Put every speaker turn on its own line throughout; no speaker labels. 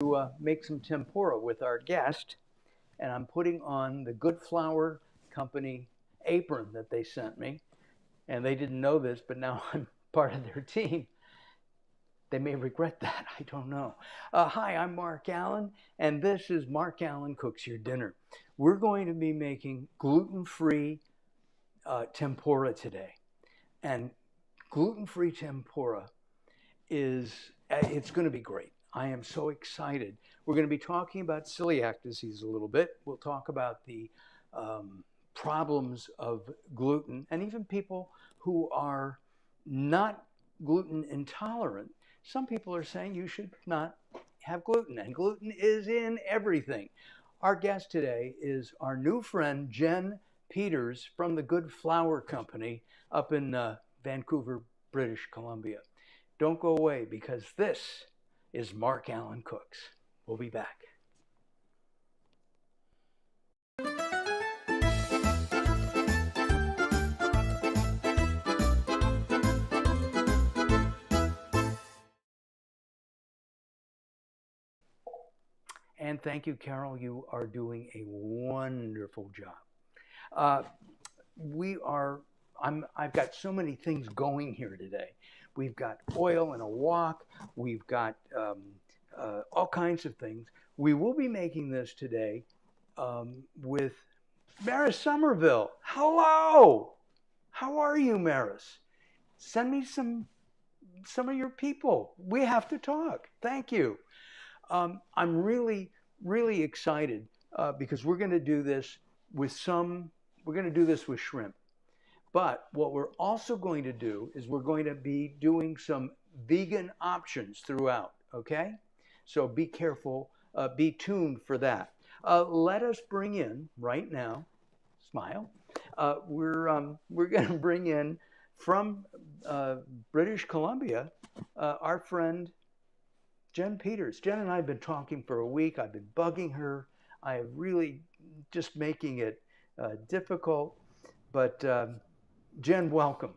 to make some tempura with our guest, and I'm putting on the Good Flour Company apron that they sent me. And they didn't know this, but now I'm part of their team. They may regret that. I don't know. Hi, I'm Mark Alyn, and this is Mark Alyn Cooks Your Dinner. We're going to be making gluten-free tempura today. And gluten-free tempura it's going to be great. I am so excited. We're going to be talking about celiac disease a little bit. We'll talk about the problems of gluten, and even people who are not gluten intolerant. Some people are saying you should not have gluten, and gluten is in everything. Our guest today is our new friend, Jen Peters from the Good Flour Company up in Vancouver, British Columbia. Don't go away, because this is Mark Alyn Cooks. We'll be back. And thank you, Carol. You are doing a wonderful job. Uh, I've got so many things going here today. We've got oil and a wok. We've got all kinds of things. We will be making this today with Maris Somerville. Hello. How are you, Maris? Send me some of your people. We have to talk. Thank you. I'm really, really excited because we're going to do this with shrimp. But what we're also going to do is we're going to be doing some vegan options throughout, okay? So be careful, be tuned for that. Let us bring in right now, smile, we're going to bring in from British Columbia our friend Jen Peters. Jen and I have been talking for a week. I've been bugging her. I am really just making it difficult. But Jen, welcome.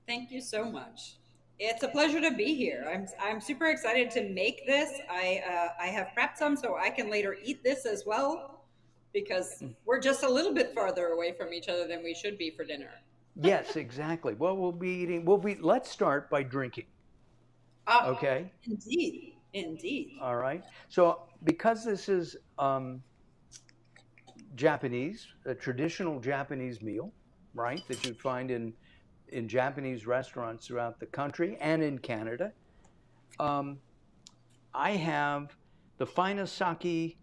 Thank you so much. It's a pleasure to be here. I'm super excited to make this. I have prepped some so I can later eat this as well because we're just a little bit farther away from each other than we should be for dinner.
Yes, exactly. Well, we'll be eating. Let's start by drinking.
Ah,
Okay.
indeed, indeed.
All right. So because this is Japanese, a traditional Japanese meal, right, that you'd find in Japanese restaurants throughout the country and in Canada. I have the finest sake,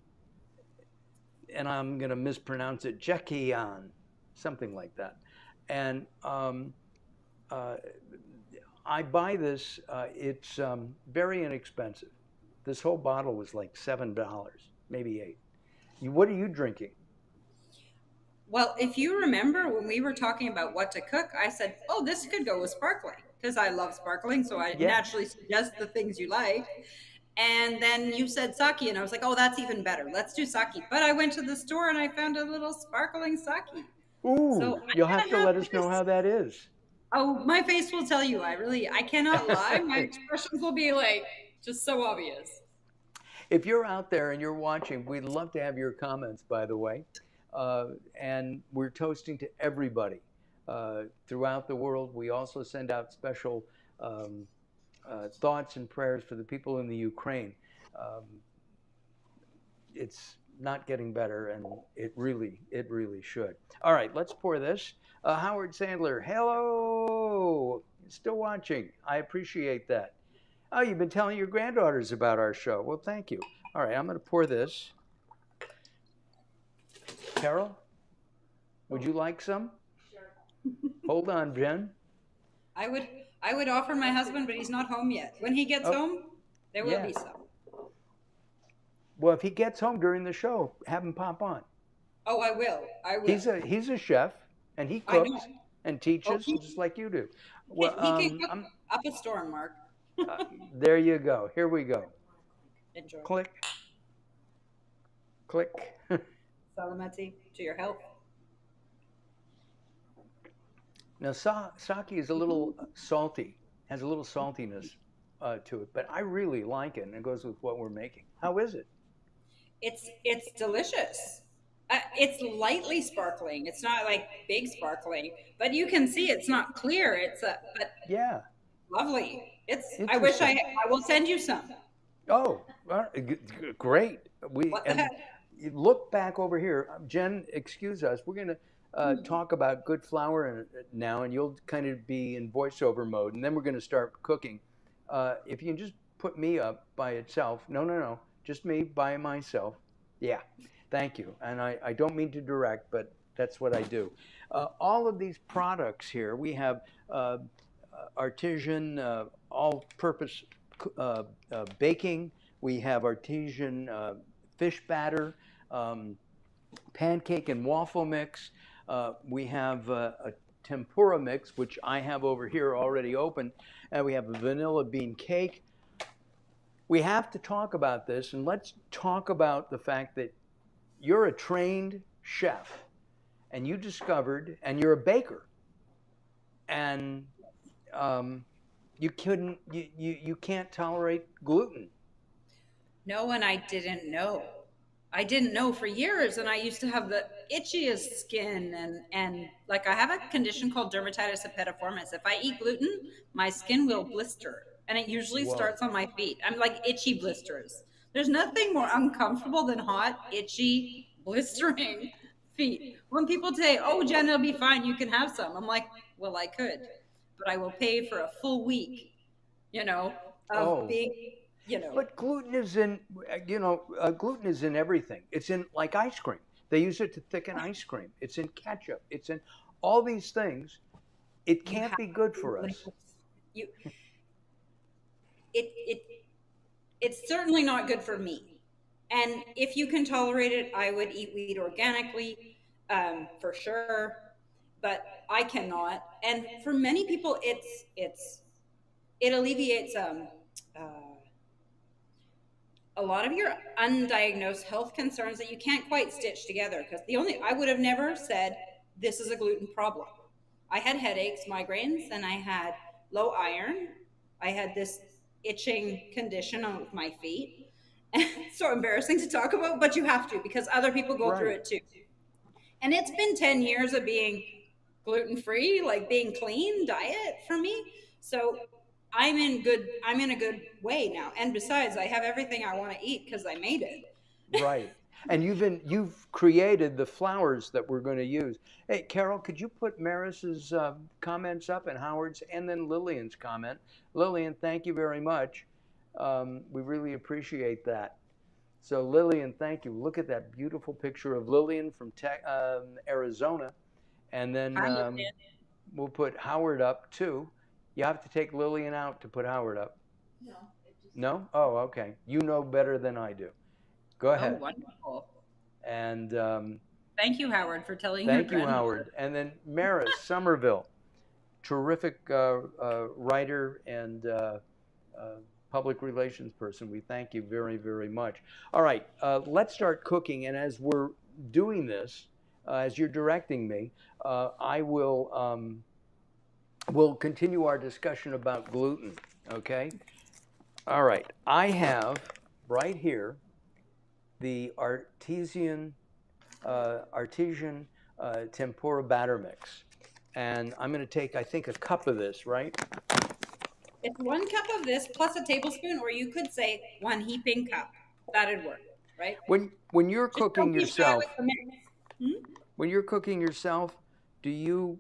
and I'm going to mispronounce it, Jekian, something like that. And uh, I buy this, it's very inexpensive. This whole bottle was like $7, maybe 8. What are you drinking?
Well, if you remember when we were talking about what to cook, I said, "Oh, this could go with sparkling," because I love sparkling, so I
Yeah.
naturally suggest the things you like. And then you said sake, and I was like, "Oh, that's even better. Let's do sake." But I went to the store and I found a little sparkling sake. So
Ooh, you'll
I'm
have
gonna
to
have
let us know
this.
how that is.
Oh, my face will tell you. I cannot lie. My expressions will be like just so obvious.
If you're out there and you're watching, we'd love to have your comments, by the way. And we're toasting to everybody throughout the world. We also send out special um, thoughts and prayers for the people in the Ukraine. Um, it's not getting better, and it really should. All right, let's pour this. Howard Sandler, hello. Still watching. I appreciate that. Oh, you've been telling your granddaughters about our show. Well, thank you. All right, I'm going to pour this. Carol, would you like some? Hold on, Jen.
I would I would offer my husband, but he's not home yet. When he gets
Oh,
home, there will
yeah.
be some.
Well, if he gets home during the show, have him pop on.
Oh, I will. I will.
He's a chef, and he
I know.
cooks and
Oh,
teaches just like you do. Well,
he can cook up a storm, Mark.
uh, there you go. Here we go.
Enjoy.
Click, click.
Salamati to your health.
Now, sake is a little salty, has a little saltiness to it, but I really like it, and it goes with what we're making. How is it?
It's delicious. It's lightly sparkling. It's not like big sparkling, but you can see it's not clear. But
Yeah,
lovely. It's. I wish
interesting.
I will send you some.
Oh, great.
What the
And
heck?
you look back over here, Jen. Excuse us. We're going to
Hmm.
talk about good flour now, and you'll kind of be in voiceover mode, and then we're going to start cooking. If you can just put me up by itself. No, no, no. Just me by myself. Yeah. Thank you. And I don't mean to direct, but that's what I do. All of these products here, we have artisan, all-purpose baking. We have artesian fish batter, um, pancake and waffle mix. We have a tempura mix, which I have over here already open, and we have a vanilla bean cake. We have to talk about this, and let's talk about the fact that you're a trained chef, and you discovered, and you're a baker, and um, you can't tolerate gluten.
No, and I didn't know. I didn't know for years, and I used to have the itchiest skin, and like I have a condition called dermatitis epidemiformis. If I eat gluten, my skin will blister, and it usually
Whoa.
starts on my feet. I'm like itchy blisters. There's nothing more uncomfortable than hot, itchy, blistering feet. When people say, "Oh, Jen, it'll be fine. You can have some," I'm like, "Well, I could, but I will pay for a full week, you know, of
Oh,
being, you know."
but gluten is in, gluten is in everything. It's in like ice cream. They use it to thicken ice cream. It's in ketchup. It's in all these things. It
You
can't
have
be good
to
for
limit.
us.
You it it's certainly not good for me. And if you can tolerate it, I would eat wheat organically, for sure. But I cannot. And for many people, it alleviates uh, a lot of your undiagnosed health concerns that you can't quite stitch together. Because the only I would have never said this is a gluten problem. I had headaches, migraines, and I had low iron. I had this itching condition on my feet. It's so embarrassing to talk about, but you have to because other people go through
Right.
it too. And it's been 10 years of being gluten free, like being clean diet for me. So I'm in a good way now. And besides, I have everything I want to eat because I made it.
Right. And you've created the flowers that we're going to use. Hey, Carol, could you put Maris's comments up and Howard's and then Lillian's comment? Lillian, thank you very much. We really appreciate that. So Lillian, thank you. Look at that beautiful picture of Lillian from Arizona, and then
Hi, Lillian.
we'll put Howard up too. You have to take Lillian out to put Howard up. No? Oh, okay. You know better than I do. Go
Oh,
ahead.
wonderful.
And
Thank you, Howard, for telling your
thank you,
grandmother.
Howard. And then Maris Somerville, terrific writer and uh, public relations person. We thank you very, very much. All right, let's start cooking. And as we're doing this, as you're directing me, I will continue our discussion about gluten. Okay. All right. I have right here the artesian tempura batter mix. And I'm going to take, I think, a cup of this, right?
It's 1 cup of this plus a tablespoon, or you could say 1 heaping cup. That'd work, right?
When you're
Just don't
cooking
be shy with
yourself,
the mix. Hmm?
when you're cooking yourself, do you?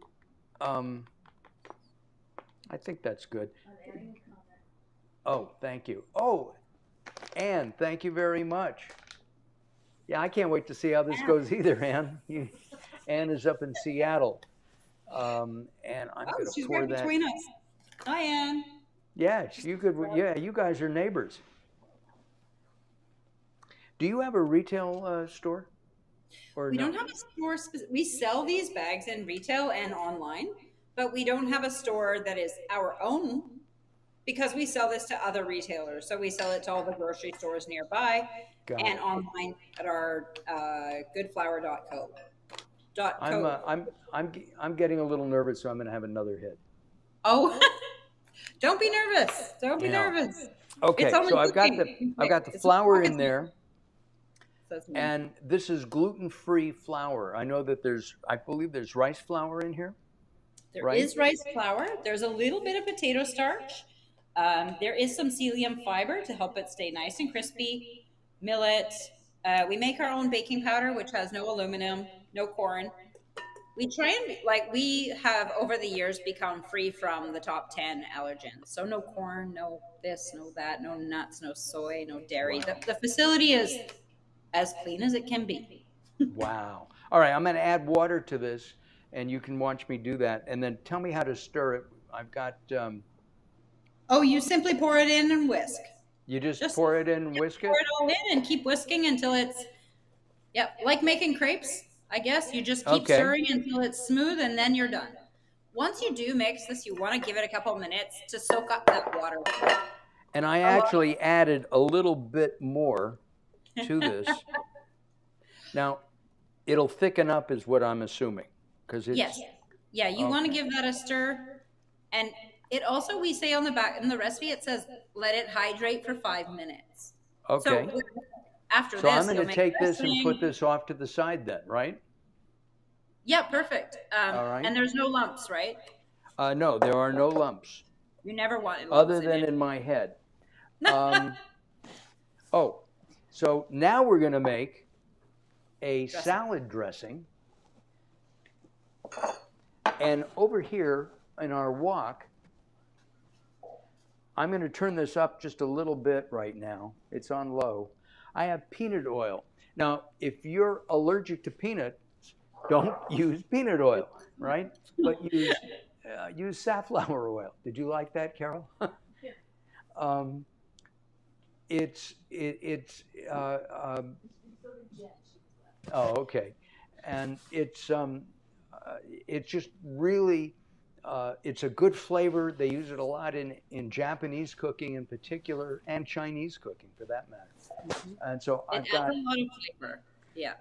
Um, I think that's good. Oh, thank you. Oh, Anne, thank you very much. Yeah, I can't wait to see how this goes either, Anne. Anne is up in Seattle, and I'm
Oh,
going to
she's
pour
right
that.
between us. Hi, Anne.
Yeah, you could. Yeah, you guys are neighbors. Do you have a retail store or
We don't
no?
have a store. We sell these bags in retail and online, but we don't have a store that is our own because we sell this to other retailers. So we sell it to all the grocery stores nearby
Got
and
it.
online at our goodflower.co.
I'm
Co.
I'm getting a little nervous, so I'm going to have another hit.
Oh, Don't be nervous. Don't be
Yeah.
nervous. It's
Okay,
only
so I've got
cooking.
the
It's not
flour
rocket
in
science,
there,
says me.
and this is gluten-free flour. I know that I believe there's rice flour in here,
There
right?
is rice flour. There's a little bit of potato starch. There is some psyllium fiber to help it stay nice and crispy. Millet. We make our own baking powder, which has no aluminum, no corn. We try and we have over the years become free from the top 10 allergens. So no corn, no this, no that, no nuts, no soy, no dairy.
Wow.
The facility is as clean as it can be.
Wow. All right, I'm going to add water to this, and you can watch me do that. And then tell me how to stir it. I've got,
Oh, you simply pour it in and whisk.
you just
Just
pour it in and whisk
pour
it?
it all in and keep whisking until it's, yep, like making crepes, I guess. You just keep
Okay.
stirring until it's smooth and then you're done. Once you do mix this, you want to give it a couple minutes to soak up that water.
And I actually added a little bit more to this. Now, it'll thicken up is what I'm assuming, because it's...
Yes. Yeah, you want to give that a stir. And it also, we say on the back in the recipe, it says let it hydrate for 5 minutes.
Okay.
So after
So
this,
I'm going
you'll
to
make
take this and
dressing.
put this off to the side then, right?
Yeah, perfect.
All right.
And there's no lumps, right?
No, there are no lumps,
You never want lumps
other
in
than
it.
in my head. Oh, so now we're going to make a salad dressing. And over here in our wok, I'm going to turn this up just a little bit right now. It's on low. I have peanut oil. Now, if you're allergic to peanuts, don't use peanut oil, right? But use safflower oil. Did you like that, Carol? Oh, okay. And it's just really, it's a good flavor. They use it a lot in Japanese cooking in particular, and Chinese cooking for that matter. And so
It adds a lot of flavor. Yeah.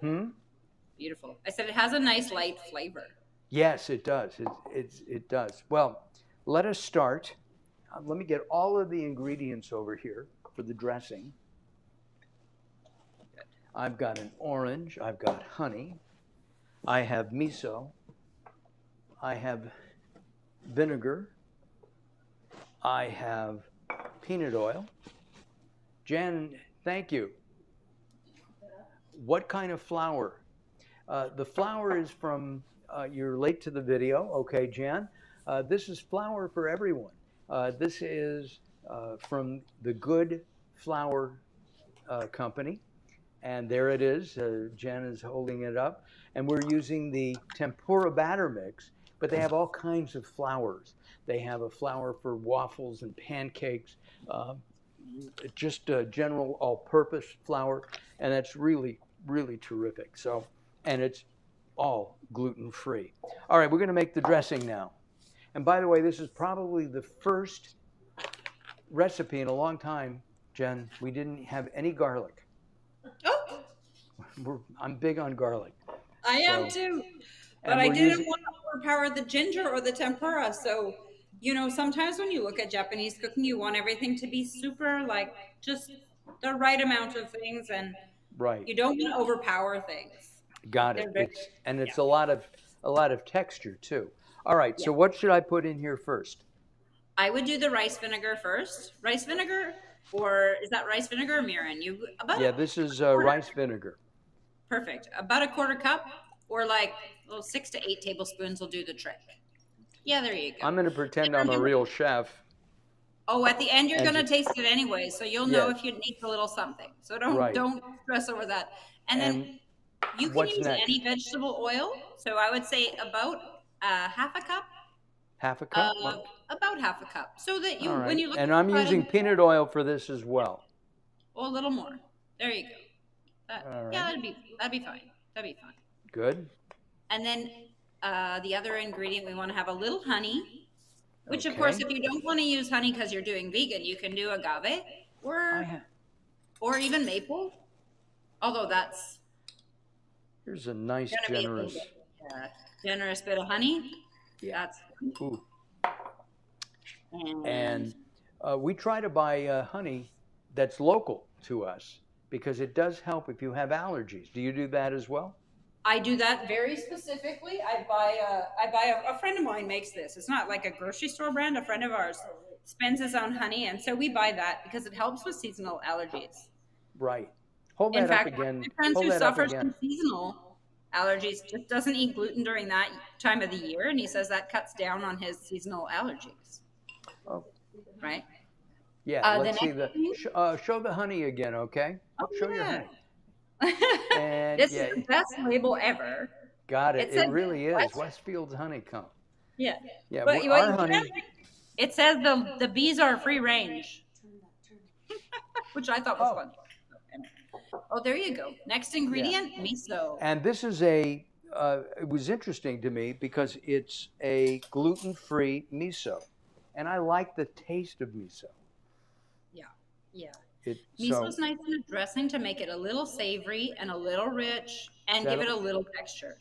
Beautiful. I said it has a nice light flavor.
Yes, it does. It does. Well, let us start. Let me get all of the ingredients over here for the dressing. I've got an orange. I've got honey. I have miso. I have vinegar. I have peanut oil. Jan, thank you. What kind of flour? The flour is from, you're late to the video. Okay, Jan. This is flour for everyone. This is from the Good Flour Company. And there it is. Jen is holding it up. And we're using the tempura batter mix, but they have all kinds of flours. They have a flour for waffles and pancakes, just a general all-purpose flour, and that's really, really terrific. So, and it's all gluten-free. All right, we're going to make the dressing now. And by the way, this is probably the first recipe in a long time, Jen, we didn't have any garlic.
Oh,
I'm big on garlic.
I am too. But I didn't want to overpower the ginger or the tempura. So, you know, sometimes when you look at Japanese cooking, you want everything to be super, like, just the right amount of things. And you don't want to overpower things.
Got it. It's a lot of texture too. All right. So what should I put in here first?
I would do the rice vinegar first. Rice vinegar, or is that rice vinegar or mirin?
This is rice vinegar.
Perfect. About a quarter cup, or like 6 to 8 tablespoons will do the trick. Yeah, there you go.
I'm going to pretend I'm a real chef.
Oh, at the end you're going to taste it anyway, so you'll know if you need a little something. So don't stress over that. And then you can use any vegetable oil. So I would say about half a cup.
Half a cup?
About half a cup. So that when you look
and I'm using peanut oil for this as well.
Oh, a little more. There you go. Yeah, that'd be fine. That'd be fine.
Good.
And then the other ingredient, we want to have a little honey, which of course, if you don't want to use honey because you're doing vegan, you can do agave or even maple. Although that's
here's a nice generous
bit of honey.
Yeah. Ooh. And we try to buy honey that's local to us because it does help if you have allergies. Do you do that as well?
I do that very specifically. A friend of mine makes this. It's not like a grocery store brand. A friend of ours spends his own honey, and so we buy that because it helps with seasonal allergies.
Right. Hold
In
that up
fact, one of
again.
my friends
Hold
who
that up
suffers
again.
from seasonal allergies just doesn't eat gluten during that time of the year, and he says that cuts down on his seasonal allergies.
Oh.
Right?
Yeah, let's see show the honey again, okay?
Oh,
Show your
yeah.
honey. And
This
yeah,
is the best label ever.
got it.
It
It
says
really is
what?
Westfield's honeycomb.
Yeah.
Yeah,
But what
our
you
honey.
can't, it says the bees are free range, which I thought was fun. Oh, there you go. Next ingredient, miso.
And this is it was interesting to me because it's a gluten-free miso. And I like the taste of miso.
Yeah, yeah.
So
Miso's nice in a dressing to make it a little savory and a little rich and give it a little texture.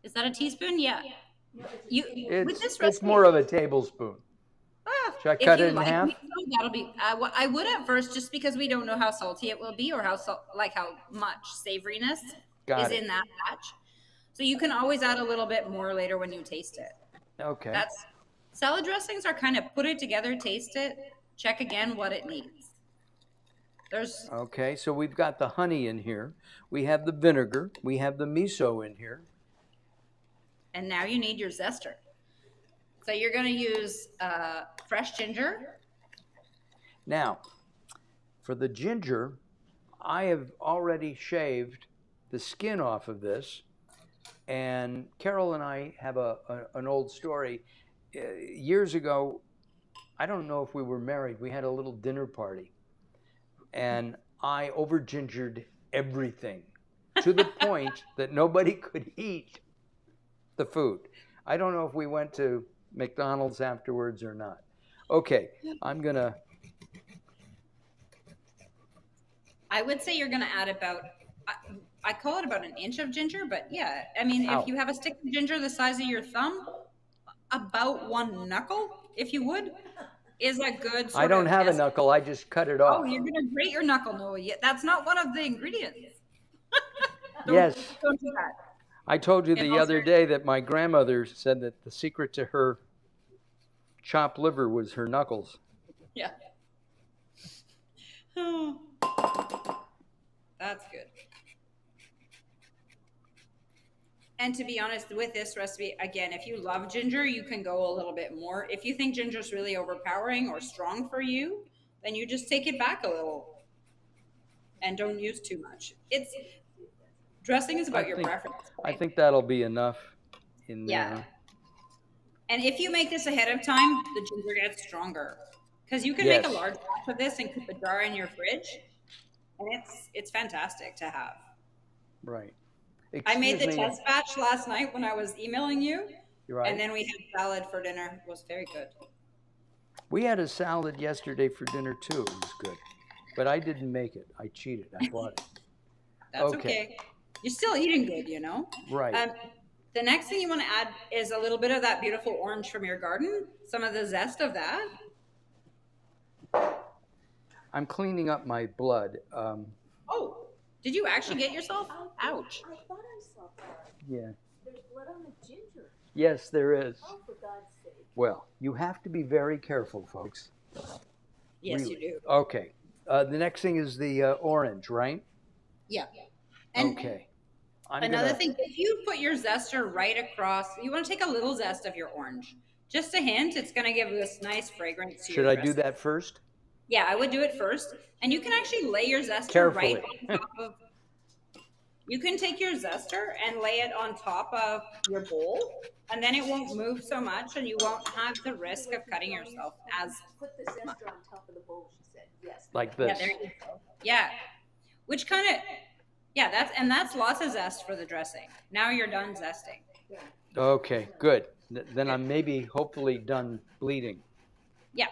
Is that a teaspoon? Yeah. With this
it's
recipe,
more of a tablespoon. Should I
if
cut
you
it in
like
half?
miso, that'll be. I would at first, just because we don't know how salty it will be or how much savoriness is in that batch. So you can always add a little bit more later when you taste it.
Okay.
Salad dressings are kind of put it together, taste it, check again what it needs.
Okay, so we've got the honey in here. We have the vinegar. We have the miso in here.
And now you need your zester. So you're going to use fresh ginger.
Now, for the ginger, I have already shaved the skin off of this. And Carol and I have an old story. Years ago, I don't know if we were married, we had a little dinner party. And I over-gingered everything to the point that nobody could eat the food. I don't know if we went to McDonald's afterwards or not. Okay, I'm going to...
I would say you're going to add about... I call it about an inch of ginger, but yeah, I mean, if you have a stick of ginger the size of your thumb, about one knuckle, if you would, is a good sort of...
I don't have a knuckle, I just cut it off.
Oh, you're going to grate your knuckle. No, that's not one of the ingredients.
Yes.
Don't do that.
I told you the other day that my grandmother said that the secret to her chopped liver was her knuckles.
Yeah. That's good. And to be honest, with this recipe, again, if you love ginger, you can go a little bit more. If you think ginger's really overpowering or strong for you, then you just take it back a little and don't use too much. Dressing is about your preference. Right?
I think that'll be enough in there.
Yeah. And if you make this ahead of time, the ginger gets stronger. Because you can make a large batch of this and keep a jar in your fridge. And it's fantastic to have.
Right.
I made the test batch last night when I was emailing you.
Right.
And then we had salad for dinner. It was very good.
We had a salad yesterday for dinner too. It was good. But I didn't make it. I cheated. I bought it.
That's okay. You're still eating good, you know?
Right.
The next thing you want to add is a little bit of that beautiful orange from your garden. Some of the zest of that.
I'm cleaning up my blood.
Oh, did you actually get yourself? Ouch.
I thought I saw blood.
Yeah.
There's blood on the ginger.
Yes, there is.
Oh, for God's sake.
Well, you have to be very careful, folks.
Yes, really. You do.
Okay. The next thing is the orange, right?
Yeah. And
okay.
Another thing, if you put your zester right across, you want to take a little zest of your orange. Just a hint, it's going to give this nice fragrance to
Should
your
I do that first?
Yeah, I would do it first. And you can actually lay your zester right on top of... You can take your zester and lay it on top of your bowl, and then it won't move so much, and you won't have the risk of cutting yourself as
Put the zester on top of the bowl, she said. Yes.
Like this.
Yeah, there you go. Yeah. Which kind of... Yeah, that's lots of zest for the dressing. Now you're done zesting.
Yeah.
Okay, good. Then I'm hopefully done bleeding.
Yeah.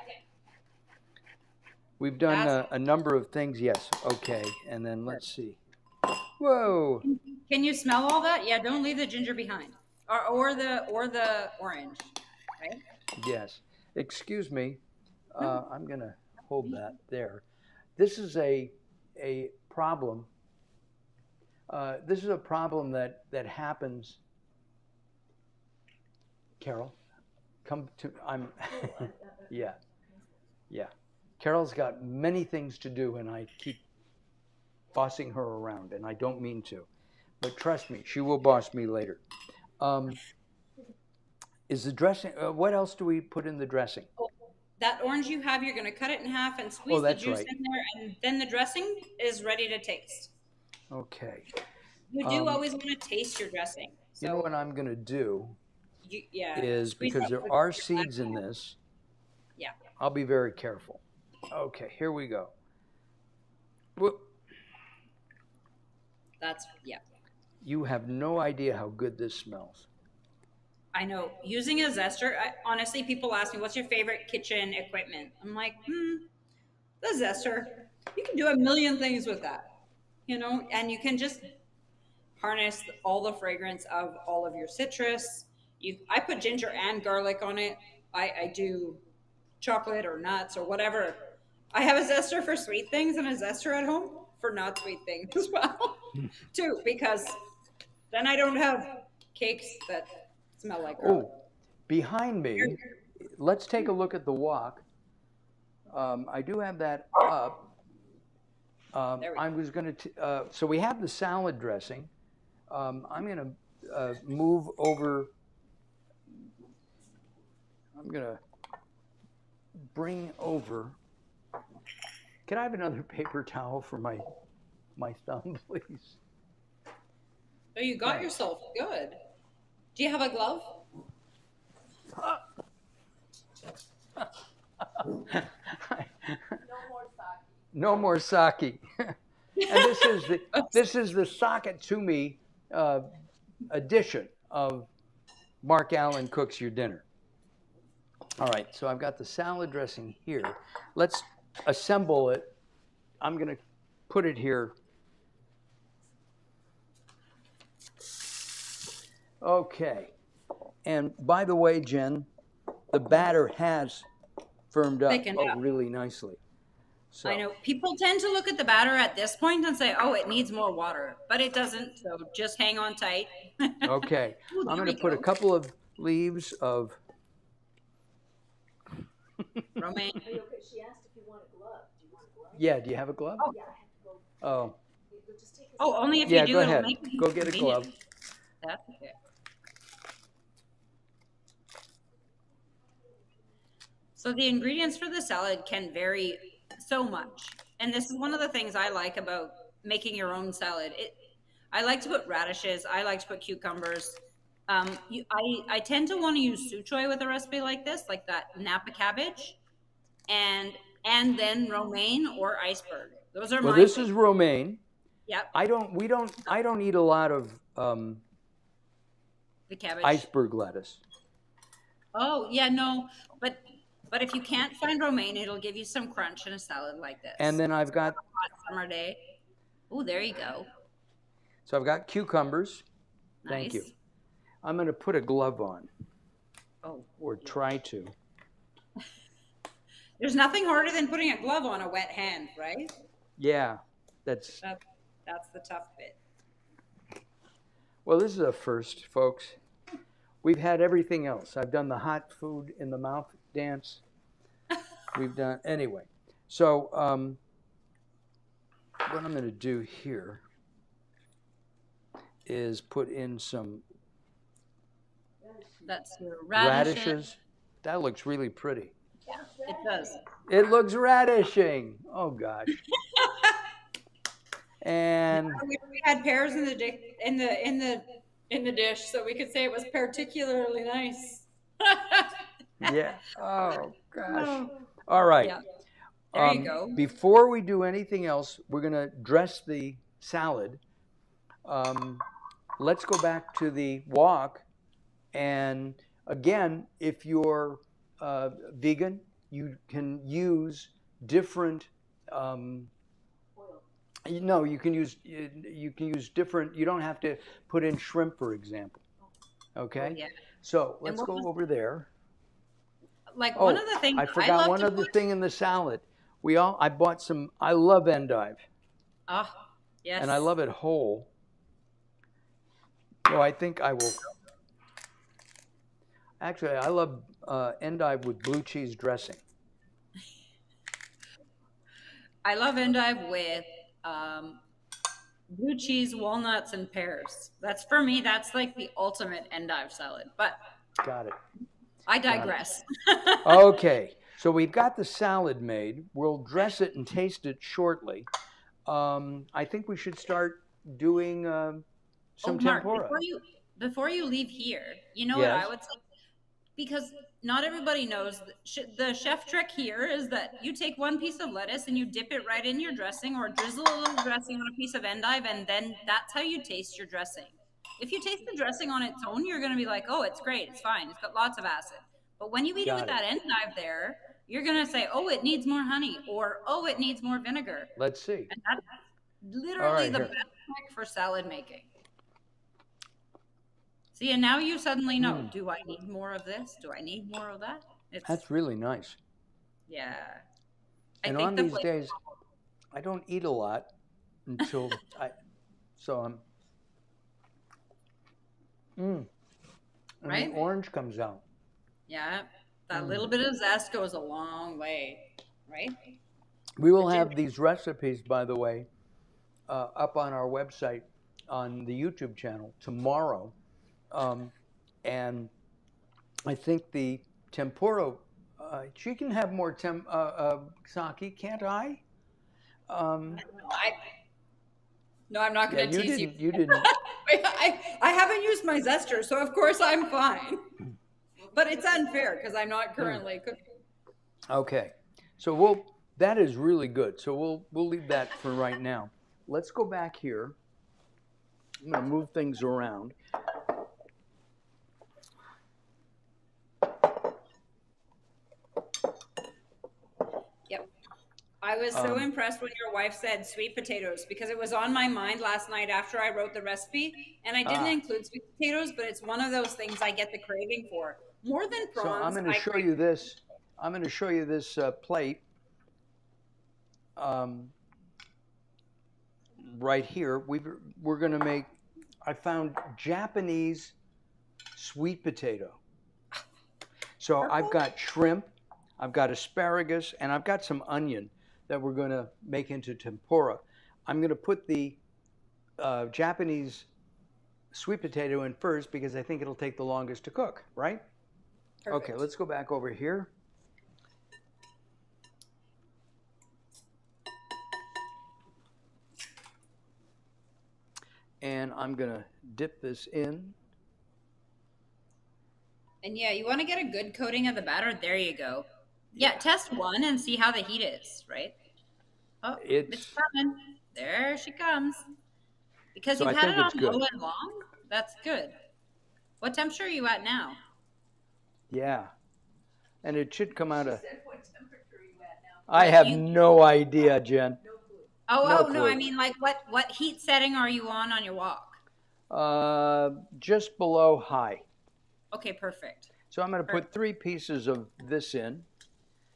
We've done a number of things. Yes. Okay. And then let's see. Whoa.
Can you smell all that? Yeah. Don't leave the ginger behind, or the orange, right?
Yes. Excuse me. I'm going to hold that there. This is a problem. This is a problem that happens. Carol, come to. I'm. Yeah, yeah. Carol's got many things to do, and I keep bossing her around, and I don't mean to. But trust me, she will boss me later. Is the dressing? What else do we put in the dressing?
That orange you have, you're going to cut it in half and squeeze the juice in there, and then the dressing is ready to taste.
Okay.
You do always want to taste your dressing. So
you know what I'm going to do
yeah,
is, because there are seeds in this,
yeah,
I'll be very careful. Okay, here we go. Whoop.
Yeah.
You have no idea how good this smells.
I know. Using a zester, honestly, people ask me, what's your favorite kitchen equipment? I'm like, the zester. You can do a million things with that, and you can just harness all the fragrance of all of your citrus. I put ginger and garlic on it. I do chocolate or nuts or whatever. I have a zester for sweet things and a zester at home for not sweet things as well, too, because then I don't have cakes that smell like garlic.
Oh, behind me, let's take a look at the wok. I do have that up. I was going to, so we have the salad dressing. I'm going to move over. I'm going to bring over. Can I have another paper towel for my thumb, please?
Oh, you got yourself good. Do you have a glove?
No more Saki. And this is the Sock It To Me edition of Mark Alyn Cooks Your Dinner. All right, so I've got the salad dressing here. Let's assemble it. I'm going to put it here. Okay. And by the way, Jen, the batter has firmed up really nicely. So.
I know. People tend to look at the batter at this point and say, oh, it needs more water. But it doesn't, so just hang on tight.
Okay.
Ooh,
I'm going to put a couple of leaves of...
Romaine.
Okay, she asked if you want a glove. Do you want a glove?
Yeah, do you have a glove?
Oh, yeah, I have to go.
Oh, only if you do.
Go ahead. Go get a glove.
That's okay. So the ingredients for the salad can vary so much. And this is one of the things I like about making your own salad. I like to put radishes. I like to put cucumbers. I tend to want to use suchoy with a recipe like this, like that NAPA cabbage, and then romaine or iceberg. Those are
this favorites. Is romaine.
Yep.
I don't eat a lot of
the cabbage.
Iceberg lettuce.
Oh yeah, no, but if you can't find romaine, it'll give you some crunch in a salad like this.
And then I've got
hot summer day. Oh, there you go.
So I've got cucumbers.
Nice.
Thank you. I'm going to put a glove on.
Oh.
Or try to.
There's nothing harder than putting a glove on a wet hand, right?
Yeah, that's
the tough bit.
Well, this is a first, folks. We've had everything else. I've done the hot food in the mouth dance. We've done anyway. So what I'm going to do here is put in some
That's your radishes.
That looks really pretty.
Yeah, it does.
It looks radishing. Oh gosh. And
we had pears in the dish, so we could say it was particularly nice.
Yeah. Oh gosh. All right.
Yeah. There you go.
Before we do anything else, we're going to dress the salad. Let's go back to the wok. And again, if you're vegan, you can use different. You can use different. You don't have to put in shrimp, for example. Okay.
Yeah.
So let's go over there.
like one
Oh,
of the things
I
I
forgot
love
one
to
other
put.
thing in the salad. I bought some, I love endive,
Oh,
and I
yes.
love it whole. So I think I will, actually, I love endive with blue cheese dressing.
I love endive with blue cheese, walnuts, and pears. That's for me. That's like the ultimate endive salad. But
Got it.
I
Got it.
digress.
Okay, so we've got the salad made. We'll dress it and taste it shortly. I think we should start doing
Oh,
some
Mark,
tempura.
before you leave here, you know what I
Yes.
would say? Because not everybody knows the chef trick here is that you take one piece of lettuce and you dip it right in your dressing or drizzle a little dressing on a piece of endive, and then that's how you taste your dressing. If you taste the dressing on its own, you're going to be like, oh, it's great, it's fine, it's got lots of acid. But when you eat it with
Got it.
that endive there, you're going to say, oh, it needs more honey, or oh, it needs more vinegar.
Let's see.
And that's
All
literally
right,
the
here.
best trick for salad making. See, and now you suddenly know, do I need more of this? Do I need more of that?
That's really nice.
Yeah.
And on these days, I don't eat a lot until so I'm, and
Right?
the orange comes out.
Yeah. That little bit of zest goes a long way, right?
We will have these recipes, by the way, up on our website on the YouTube channel tomorrow. And I think the tempura, she can have more Saki, can't I?
No, I'm not going to tease you.
You didn't.
I haven't used my zester, so of course I'm fine. But it's unfair because I'm not currently cooking.
Okay, so that is really good. So we'll leave that for right now. Let's go back here. I'm going to move things around.
Yep. I was so impressed when your wife said sweet potatoes because it was on my mind last night after I wrote the recipe, and I didn't include sweet potatoes, but it's one of those things I get the craving for. More than prawns.
So I'm going to show you this. I'm going to show you this plate right here. We're going to make. I found Japanese sweet potato. So I've got shrimp, I've got asparagus, and I've got some onion that we're going to make into tempura. I'm going to put the Japanese sweet potato in first because I think it'll take the longest to cook, right? Perfect. Okay, let's go back over here. And I'm going to dip this in.
And yeah, you want to get a good coating of the batter. There you go. Yeah, test one and see how the heat is, right? Oh, it's coming. There she comes. Because you've had it on low and long, that's good. What temperature are you at now?
Yeah. And it should come out of... I have no idea, Jen.
No, I mean, like, what heat setting are you on your wok?
Just below high.
Okay, perfect.
So I'm going to put 3 pieces of this in.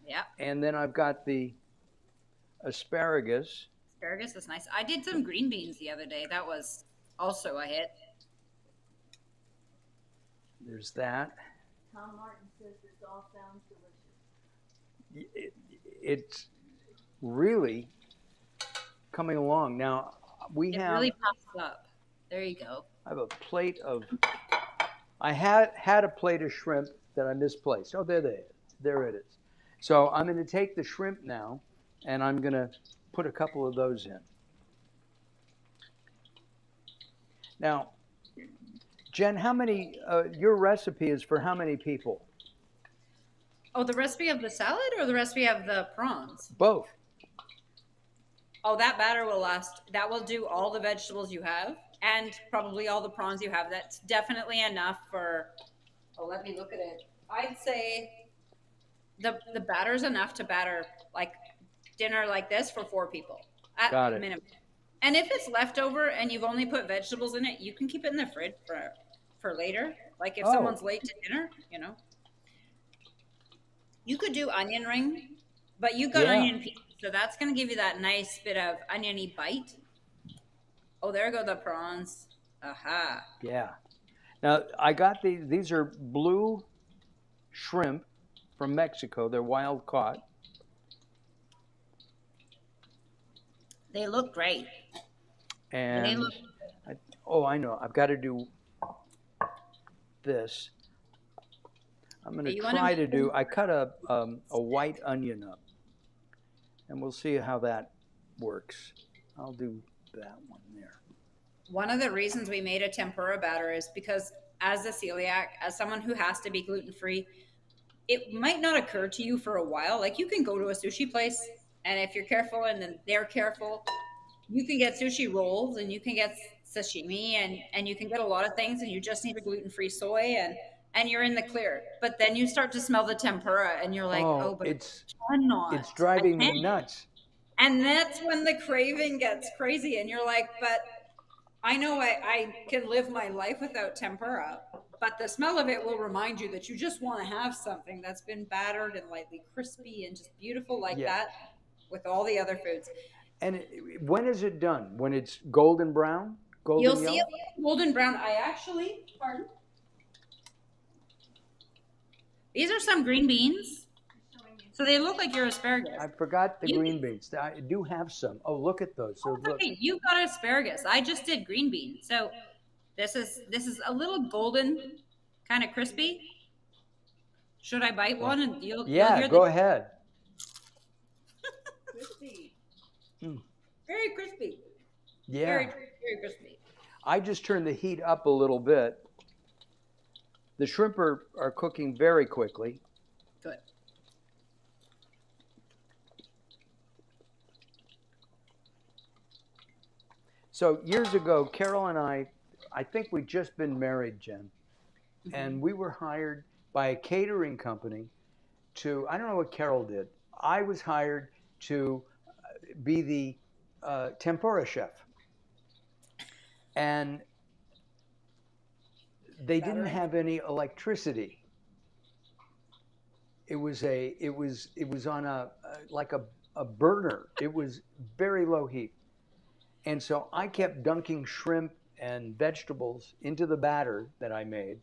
Yeah.
And then I've got the asparagus.
Asparagus is nice. I did some green beans the other day. That was also a hit.
There's that.
Tom Martin says this all sounds delicious.
It's really coming along. Now, it
really pops up. There you go.
I have a plate of... I had a plate of shrimp that I misplaced. Oh, there it is. So I'm going to take the shrimp now, and I'm going to put a couple of those in. Now, Jen, how many, your recipe is for how many people?
Oh, the recipe of the salad or the recipe of the prawns?
Both.
Oh, that batter will last. That will do all the vegetables you have and probably all the prawns you have. That's definitely enough for, let me look at it. I'd say the batter's enough to batter like dinner like this for 4 people at minimum. And if it's leftover and you've only put vegetables in it, you can keep it in the fridge for later. Like if someone's late to dinner, you know. You could do onion ring, but you got
Yeah,
onion pieces, so that's going to give you that nice bit of oniony bite. Oh, there go the prawns. Aha.
yeah. Now I got these. These are blue shrimp from Mexico. They're wild caught.
They look great. They
And
look.
I, oh, I know. I've got to do this. I'm going to
You want to
try to
make them.
do. I cut a white onion up, and we'll see how that works. I'll do that one there.
One of the reasons we made a tempura batter is because, as a celiac, as someone who has to be gluten free, it might not occur to you for a while. Like you can go to a sushi place, and if you're careful and then they're careful, you can get sushi rolls and you can get sashimi and you can get a lot of things, and you just need a gluten free soy and you're in the clear. But then you start to smell the tempura, and you're like, oh,
Oh,
but I cannot,
it's
I
driving me
can't.
nuts.
And that's when the craving gets crazy, and you're like, but I know I can live my life without tempura, but the smell of it will remind you that you just want to have something that's been battered and lightly crispy and just beautiful like
Yeah.
that with all the other foods.
And when is it done? When it's golden brown,
You'll
golden
see it
yellow?
golden brown. I actually, pardon, these are some green beans. So they look like your asparagus.
I forgot the
You
green beans. I do have some. Oh, look at those. So look.
okay, you got asparagus. I just did green beans. So this is a little golden, kind of crispy. Should I bite one and you'll
Yeah,
hear
go
the
ahead.
Crispy.
very crispy.
Yeah.
Very crispy.
I just turned the heat up a little bit. The shrimp are cooking very quickly.
Good.
So years ago, Carol and I think we'd just been married, Jen, and we were hired by a catering company to, I don't know what Carol did. I was hired to be the tempura chef. And they didn't have any electricity. It was on a like a burner. It was very low heat. And so I kept dunking shrimp and vegetables into the batter that I made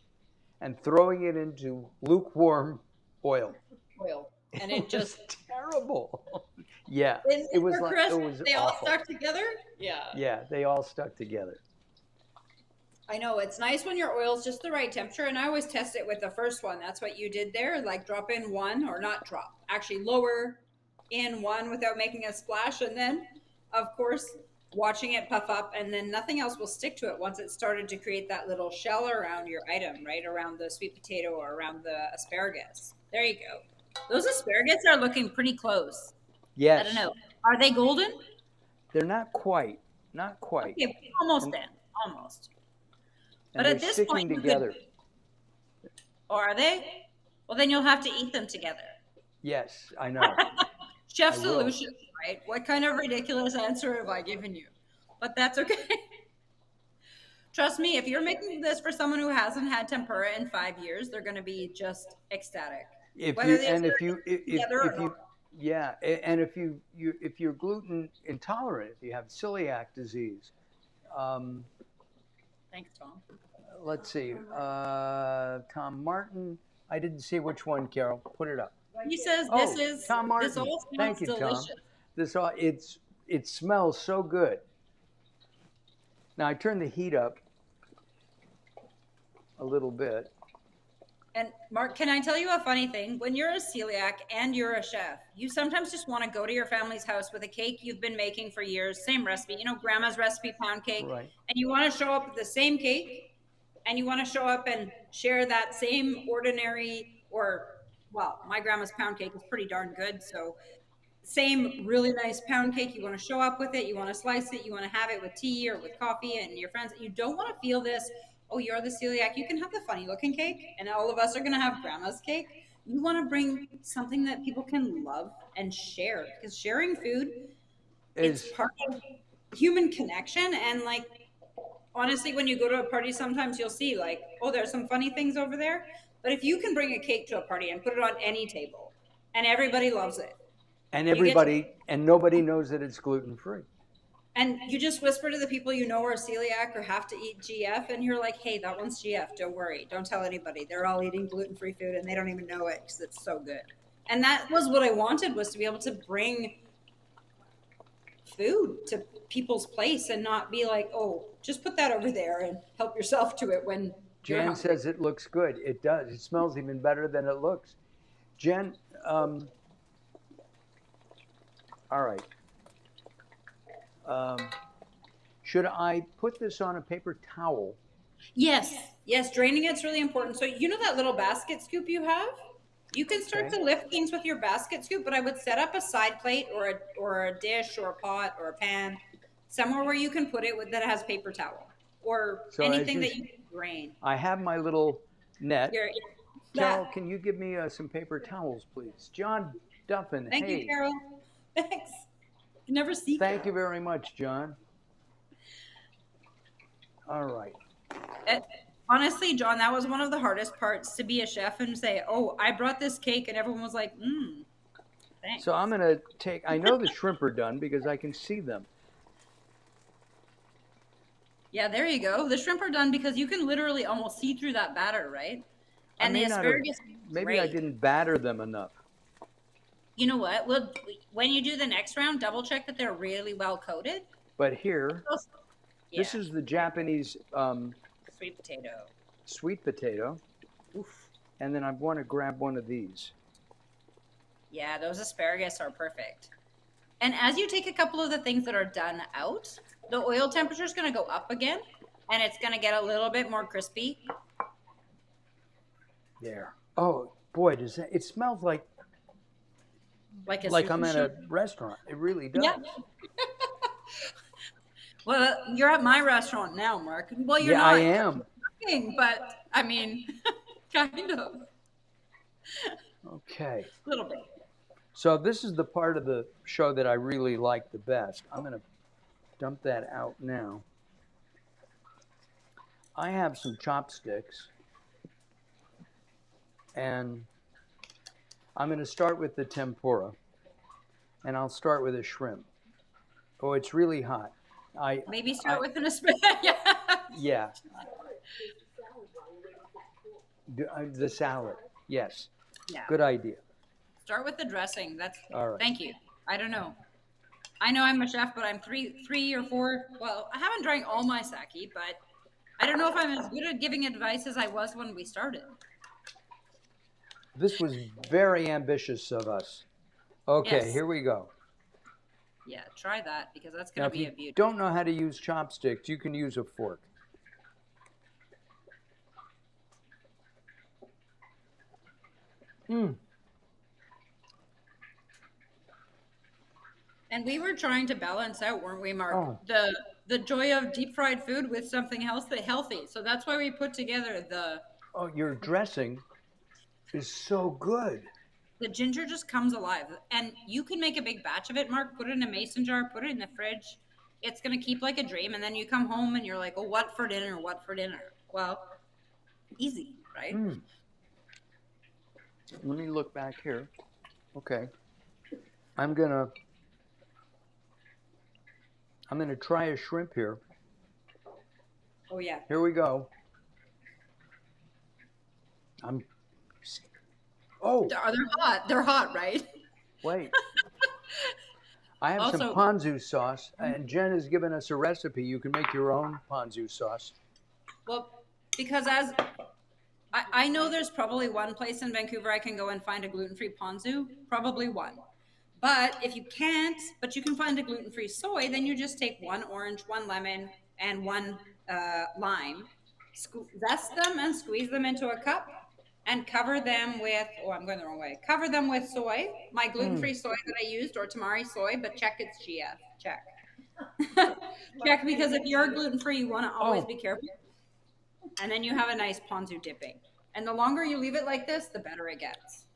and throwing it into lukewarm oil.
And
It
it just
was terrible. Yeah,
and
it was
for
like
Chris,
it was
they all
awful.
stuck together. Yeah.
Yeah, they all stuck together.
I know it's nice when your oil's just the right temperature, and I always test it with the first one. That's what you did there, like drop in one or not drop, actually lower in one without making a splash, and then, of course, watching it puff up, and then nothing else will stick to it once it started to create that little shell around your item, right around the sweet potato or around the asparagus. There you go. Those asparagus are looking pretty close. I don't
Yes,
know. Are they golden?
they're not quite, not quite,
Okay, almost
and,
then, almost.
and
But
they're
at this point,
sticking
you
together.
could. Or are they? Well, then you'll have to eat them together.
Yes, I know.
Chef
I will.
solution, right? What kind of ridiculous answer have I given you? But that's okay. Trust me, if you're making this for someone who hasn't had tempura in 5 years, they're going to be just ecstatic.
If
Whether
you
they
and
are
if you
together or
if you
not.
yeah, and if you're gluten intolerant, if you have celiac disease, um,
Thanks, Tom.
let's see, Tom Martin. I didn't see which one, Carol. Put it up.
He says
Oh,
this
Tom Martin.
this all
Thank
sounds
you, Tom.
delicious.
This all it smells so good. Now I turned the heat up a little bit.
And Mark, can I tell you a funny thing? When you're a celiac and you're a chef, you sometimes just want to go to your family's house with a cake you've been making for years, same recipe, grandma's recipe pound cake,
Right.
and you want to show up with the same cake, and you want to show up and share that same ordinary, or, well, my grandma's pound cake is pretty darn good, so same really nice pound cake. You want to show up with it. You want to slice it. You want to have it with tea or with coffee and your friends. You don't want to feel this, oh, you're the celiac. You can have the funny looking cake, and all of us are going to have grandma's cake. You want to bring something that people can love and share, because sharing food, it's
Is
part of human connection. And like, honestly, when you go to a party, sometimes you'll see like, oh, there's some funny things over there. But if you can bring a cake to a party and put it on any table, And everybody loves it.
And
You get to,
nobody knows that it's gluten-free.
and you just whisper to the people you know are celiac or have to eat GF, and you're like, hey, that one's GF. Don't worry. Don't tell anybody. They're all eating gluten-free food, and they don't even know it because it's so good. And that was what I wanted, was to be able to bring food to people's place and not be like, oh, just put that over there and help yourself to it when you're
Jan
hungry.
says it looks good. It does. It smells even better than it looks. Jen, all right. Should I put this on a paper towel?
Yes, yes, draining it's really important. So you know that little basket scoop you have? You can start to lift things with your basket scoop, but I would set up a side plate or a dish or a pot or a pan somewhere where you can put it with that has paper towel or
So
anything that you can drain.
I have my little net. Carol,
That.
can you give me some paper towels, please? John Duffin,
Thank you,
hey.
Carol. Thanks. You never see
Thank you
Carol.
very much, John. All right.
Honestly, John, that was one of the hardest parts, to be a chef and say, oh, I brought this cake, and everyone was like, thanks.
So I'm going to take, I know the shrimp are done because I can see them.
Yeah, there you go. The shrimp are done because you can literally almost see through that batter, right? And the asparagus,
maybe I didn't batter them enough.
You know what? Well, when you do the next round, double check that they're really well coated.
But here,
yeah.
This is the Japanese
sweet potato.
Sweet potato.
Oof.
And then I want to grab one of these.
Yeah, those asparagus are perfect. And as you take a couple of the things that are done out, the oil temperature is going to go up again, and it's going to get a little bit more crispy.
There. Oh, boy, does that, it smells like I'm in a restaurant. It really does.
Yeah. Well, you're at my restaurant now, Mark. Well, you're not.
I am.
But, I mean, kind of.
Okay.
A little bit.
So this is the part of the show that I really like the best. I'm going to dump that out now. I have some chopsticks. And I'm going to start with the tempura. And I'll start with a shrimp. Oh, it's really hot.
Maybe start with an asparagus.
Yeah. The salad. Yes.
Yeah.
Good idea.
Start with the dressing. That's
all right.
Thank you. I don't know. I know I'm a chef, but I'm three or four. Well, I haven't drank all my sake, but I don't know if I'm as good at giving advice as I was when we started.
This was very ambitious of us. Okay, yes. Here we go.
Yeah, try that because that's going to be a beauty.
If you don't know how to use chopsticks, you can use a fork.
And we were trying to balance out, weren't we, Mark? Oh. The joy of deep fried food with something healthy. So that's why we put together the...
Oh, your dressing is so good.
The ginger just comes alive. And you can make a big batch of it, Mark. Put it in a mason jar. Put it in the fridge. It's going to keep like a dream. And then you come home and you're like, oh, what for dinner? What for dinner? Well, easy, right?
Let me look back here. Okay. I'm going to try a shrimp here.
Oh, yeah.
Here we go. Oh.
They're hot. They're hot, right?
Wait. I have some Ponzu sauce, and Jen has given us a recipe. You can make your own Ponzu sauce.
Well, because as I know there's probably one place in Vancouver I can go and find a gluten-free Ponzu. Probably one. But if you can't, but you can find a gluten-free soy, then you just take 1 orange, 1 lemon, and 1 lime, zest them and squeeze them into a cup, and cover them with, I'm going the wrong way, cover them with soy, my gluten-free soy that I used, or tamari soy, but check it's GF, check. Check, because if you're gluten-free, you want to always be careful. And then you have a nice ponzu dipping. And the longer you leave it like this, the better it gets.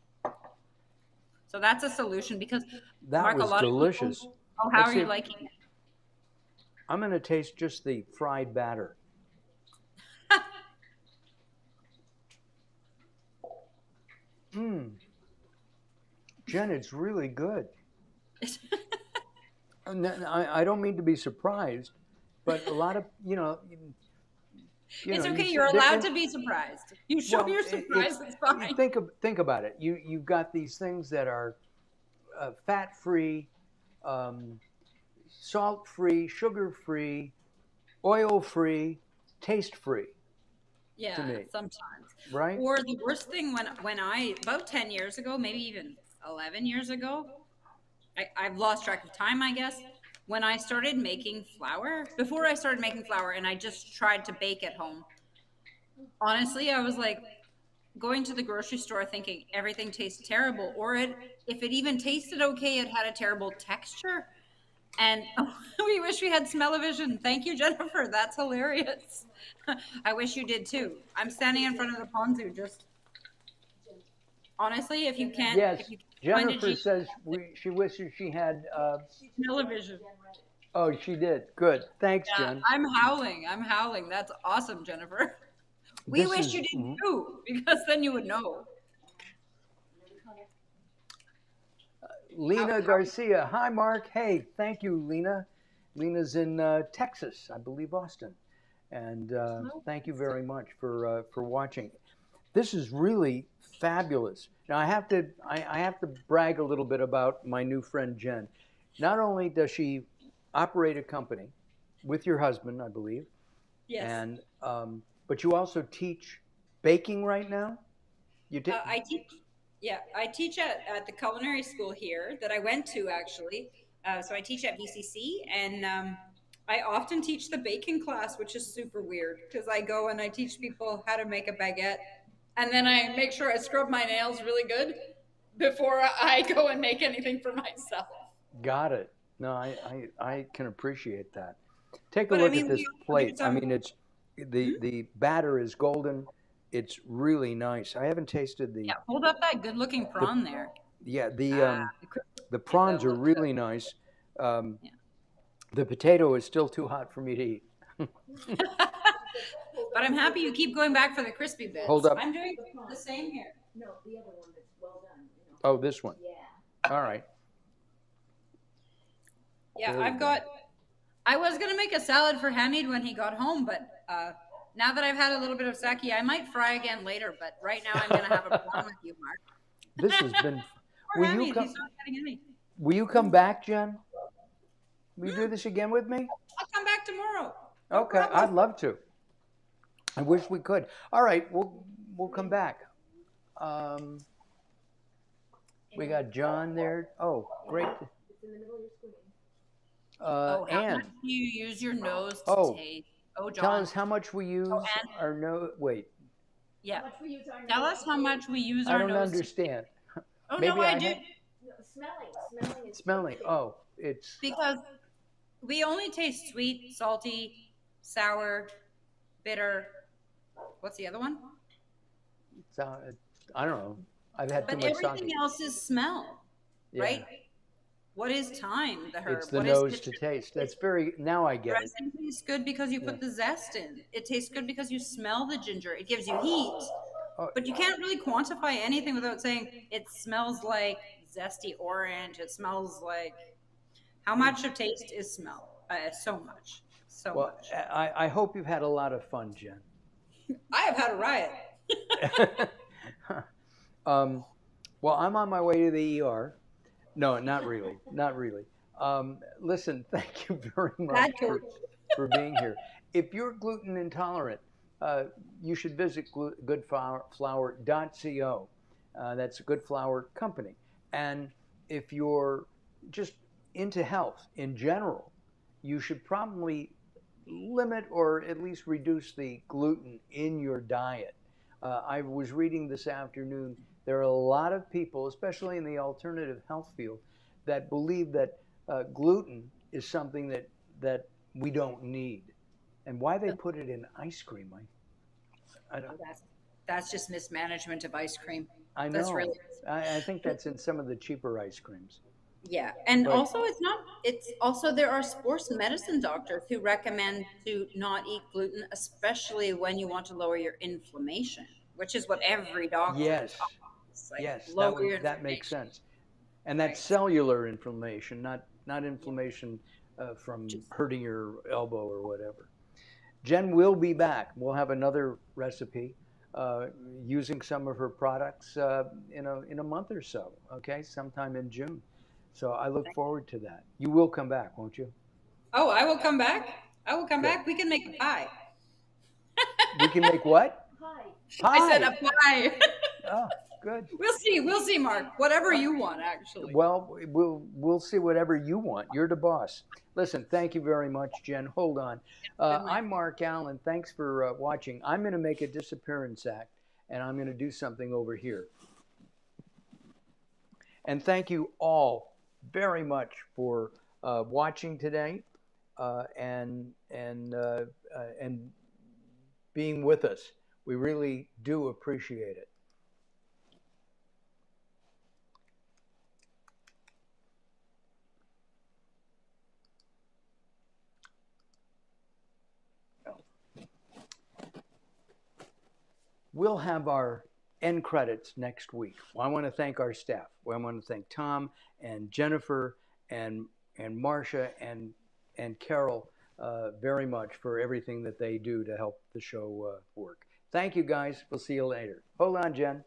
So that's a solution, because
that
Mark,
was
a lot
delicious.
Of people, how are you liking it?
I'm going to taste just the fried batter. Jen, it's really good. I don't mean to be surprised, but a lot of,
It's okay.
you
You're allowed
and,
to be surprised. You show
well,
you're surprised. It's fine.
think about it. You've got these things that are fat free, salt free, sugar free, oil free, taste free.
Yeah,
To me,
sometimes.
right?
Or the worst thing when I about 10 years ago, maybe even 11 years ago, I've lost track of time, I guess. When I started making flour, before I started making flour, and I just tried to bake at home. Honestly, I was like going to the grocery store thinking everything tastes terrible, or if it even tasted okay, it had a terrible texture. And we wish we had smell-o-vision. Thank you, Jennifer. That's hilarious. I wish you did too. I'm standing in front of the Ponzu. Just honestly, if you can't,
Yes,
if you can't find a
Jennifer
G,
says she wishes she had.
smell-o-vision.
Oh, she did. Good. Thanks,
Yeah,
Jen.
I'm howling. I'm howling. That's awesome, Jennifer. We
This
wish
is
you did too, because then you would know.
Lena Garcia. Hi, Mark. Hey, thank you, Lena. Lena's in Texas, I believe, Austin. And thank you very much for watching. This is really fabulous. Now I have to brag a little bit about my new friend Jen. Not only does she operate a company with your husband, I believe,
Yes.
and but you also teach baking right now. You did.
I teach. Yeah, I teach at the culinary school here that I went to actually. So I teach at VCC, and I often teach the baking class, which is super weird because I go and I teach people how to make a baguette, and then I make sure I scrub my nails really good before I go and make anything for myself.
Got it. No, I can appreciate that. Take a
But I
look at
mean,
this
we also do
plate. I
some.
mean, it's the batter is golden. It's really nice. I haven't tasted
Yeah, hold up that good-looking
the
prawn there.
yeah
The
the
crispy
prawns
though
are
looks good.
really nice. Um,
Yeah.
the potato is still too hot for me to eat.
But I'm happy you keep going back for the crispy bits.
Hold up.
I'm doing the same here.
No, the other one that's well done.
Oh, this one.
Yeah.
All right.
Yeah,
There we
I've
go.
got. I was gonna make a salad for Hamid when he got home, but now that I've had a little bit of Saki, I might fry again later. But right now, I'm gonna have a prawn with you, Mark.
This has been.
Poor
Will you
Hamid,
come?
he's not getting any.
Will you come back, Jen? Will you do this again with me?
I'll come back tomorrow. No
Okay,
problem.
I'd love to. I wish we could. All right, we'll come back. We got John there. Oh, great.
It's in the middle of your screen.
Oh, how
Ann,
much do you use your nose to
Oh,
taste? Oh,
tell
John.
us how much we use
Ann.
our nose. Wait,
Yeah.
How much we use our
Tell
nose
us how
to-
much we use
I
our
don't
nose to.
understand.
Oh
Maybe
no, I
I
do.
had-
No, smelling is
Smelling.
tasting.
Oh, it's
Because we only taste sweet, salty, sour, bitter. What's the other one?
I don't know. I've had too
But
much
everything
sake.
else is smell,
Yeah.
right? What is thyme, the herb?
It's the
What
nose
is
to
citron?
taste. That's very. Now I get it.
Dressing tastes good because you put the zest in. It tastes good because you smell the ginger. It gives you heat.
Oh,
But you can't really quantify anything without saying it smells like zesty orange. It smells like. How much of taste is smell? So much. So
well,
much.
I hope you've had a lot of fun, Jen.
I have had a riot.
Well, I'm on my way to the ER. No, not really. Not really. Listen, thank you very much
Bad coach.
for being here. If you're gluten intolerant, you should visit goodflour.co. That's a Good Flour company. And if you're just into health in general, you should probably limit or at least reduce the gluten in your diet. I was reading this afternoon, there are a lot of people, especially in the alternative health field, that believe that gluten is something that we don't need. And why they put it in ice cream, I don't.
That's just mismanagement of ice cream.
I know.
That's really.
I think that's in some of the cheaper ice creams.
Yeah, and
But-
also it's also there are sports medicine doctors who recommend to not eat gluten, especially when you want to lower your inflammation, which is what every doctor
Yes.
talks, like
Yes,
lower your
that makes
inflammation.
sense. And that's
Right.
cellular inflammation, not
Yep.
inflammation from
Just
hurting your elbow or whatever. Jen will be back. We'll have another recipe uh, using some of her products in a month or so. Okay, sometime in June. So I look forward to that. You will come back, won't you?
Oh, I will come back. I will come
Good.
back. We can make a pie.
We can make what?
Hi.
I said a
Pie.
pie.
Oh, good.
We'll see. We'll see, Mark. Whatever
Uh,
you want, actually.
well, we'll see whatever you want. You're the boss. Listen, thank you very much, Jen. Hold on.
Good night.
I'm Mark Allen. Thanks for watching. I'm going to make a disappearance act, and I'm going to do something over here. And thank you all very much for watching today and being with us. We really do appreciate it. We'll have our end credits next week. Well, I want to thank our staff. Well, I want to thank Tom and Jennifer and Marcia and Carol very much for everything that they do to help the show work. Thank you, guys. We'll see you later. Hold on, Jen.